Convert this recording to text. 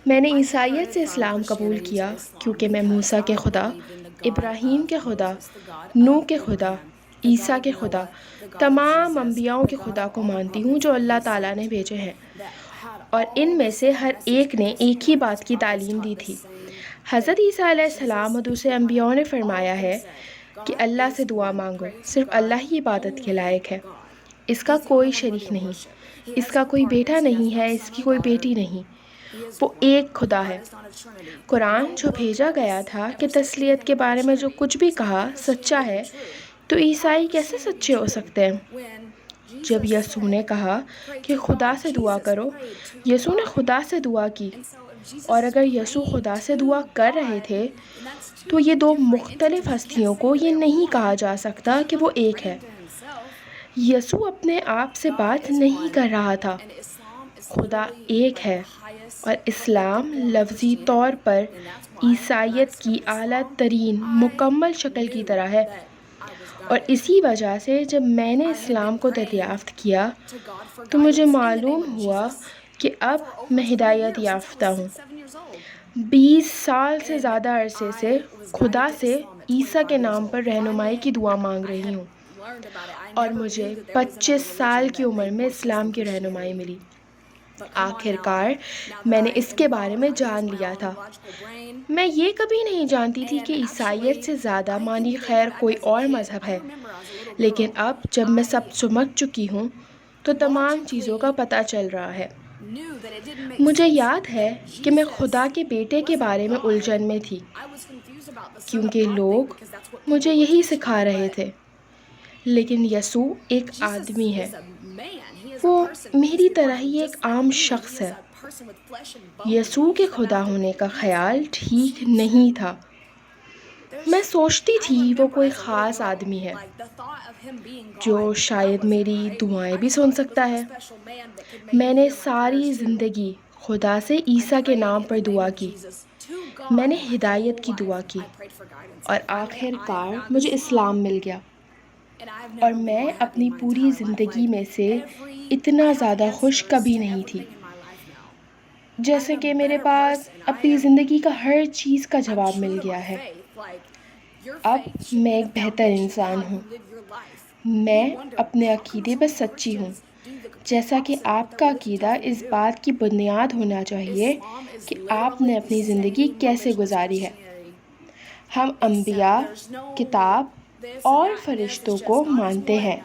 میں نے عیسائیت سے اسلام قبول کیا کیونکہ میں موسیٰ کے خدا، ابراہیم کے خدا، نوح کے خدا، عیسیٰ کے خدا، تمام انبیاءوں کے خدا کو مانتی ہوں جو اللہ تعالیٰ نے بھیجے ہیں، اور ان میں سے ہر ایک نے ایک ہی بات کی تعلیم دی تھی۔ حضرت عیسیٰ علیہ السلام اور دوسرے انبیاءوں نے فرمایا ہے کہ اللہ سے دعا مانگو، صرف اللہ ہی عبادت کے لائق ہے، اس کا کوئی شریک نہیں، اس کا کوئی بیٹا نہیں ہے، اس کی کوئی بیٹی نہیں، وہ ایک خدا ہے۔ قرآن جو بھیجا گیا تھا کہ تسلیت کے بارے میں جو کچھ بھی کہا سچا ہے، تو عیسائی کیسے سچے ہو سکتے ہیں؟ جب یسوع نے کہا کہ خدا سے دعا کرو، یسوع نے خدا سے دعا کی، اور اگر یسوع خدا سے دعا کر رہے تھے تو یہ دو مختلف ہستیوں کو یہ نہیں کہا جا سکتا کہ وہ ایک ہے۔ یسوع اپنے آپ سے بات نہیں کر رہا تھا، خدا ایک ہے، اور اسلام لفظی طور پر عیسائیت کی اعلیٰ ترین مکمل شکل کی طرح ہے، اور اسی وجہ سے جب میں نے اسلام کو دریافت کیا تو مجھے معلوم ہوا کہ اب میں ہدایت یافتہ ہوں۔ 20 سال سے زیادہ عرصے سے خدا سے عیسیٰ کے نام پر رہنمائی کی دعا مانگ رہی ہوں، اور مجھے 25 سال کی عمر میں اسلام کی رہنمائی ملی۔ آخر کار میں نے اس کے بارے میں جان لیا تھا۔ میں یہ کبھی نہیں جانتی تھی کہ عیسائیت سے زیادہ معنی خیر کوئی اور مذہب ہے، لیکن اب جب میں سب سمجھ چکی ہوں تو تمام چیزوں کا پتہ چل رہا ہے۔ مجھے یاد ہے کہ میں خدا کے بیٹے کے بارے میں الجھن میں تھی، کیونکہ لوگ مجھے یہی سکھا رہے تھے، لیکن یسوع ایک آدمی ہے، وہ میری طرح ہی ایک عام شخص ہے۔ یسوع کے خدا ہونے کا خیال ٹھیک نہیں تھا۔ میں سوچتی تھی وہ کوئی خاص آدمی ہے جو شاید میری دعائیں بھی سن سکتا ہے۔ میں نے ساری زندگی خدا سے عیسیٰ کے نام پر دعا کی، میں نے ہدایت کی دعا کی، اور آخر کار مجھے اسلام مل گیا، اور میں اپنی پوری زندگی میں سے اتنا زیادہ خوش کبھی نہیں تھی، جیسے کہ میرے پاس اپنی زندگی کا ہر چیز کا جواب مل گیا ہے۔ اب میں ایک بہتر انسان ہوں، میں اپنے عقیدے پر سچی ہوں، جیسا کہ آپ کا عقیدہ اس بات کی بنیاد ہونا چاہیے کہ آپ نے اپنی زندگی کیسے گزاری ہے۔ ہم انبیاء، کتاب اور فرشتوں کو مانتے ہیں۔